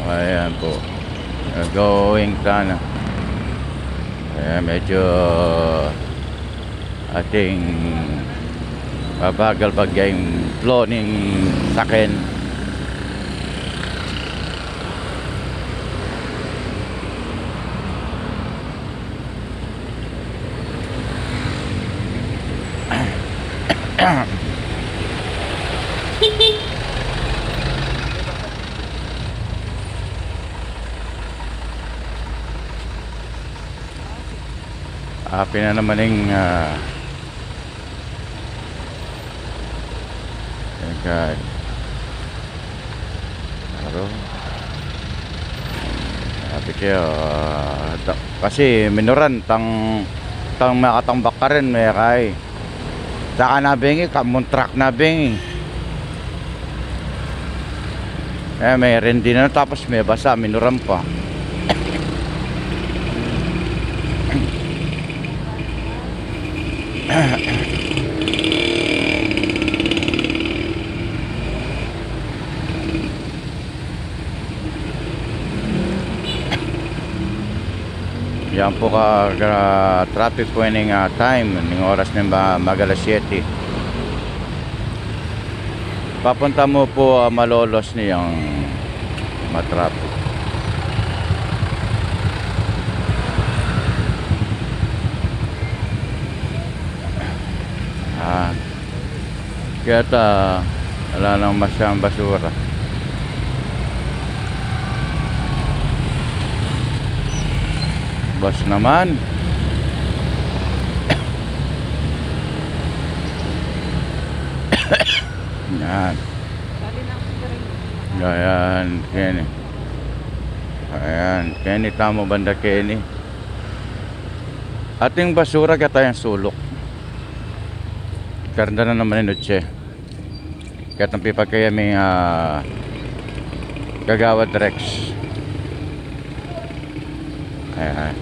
Ayan po. Going sana. Ayan, medyo ating babagal pag yung flow ng sakin. Happy na naman yung God. Happy kayo kasi minuran tang makatambak ka rin may kay saka nabingi kamuntrak nabingi may rin din na tapos may basa minuran pa. Yan po ka traffic po yung time ng oras ng magalas 7. Papunta mo po Malolos niyang matraffic. Kaya wala nang masyang basura. Bus naman. Yan. Ayan, Kenny. Ayan, Kenny, tamo banda Kenny. Ating basura kaya tayong sulok. Karanda na naman yung noche. Kaya tampi pa kaya may Kagawad Rex. Ayan.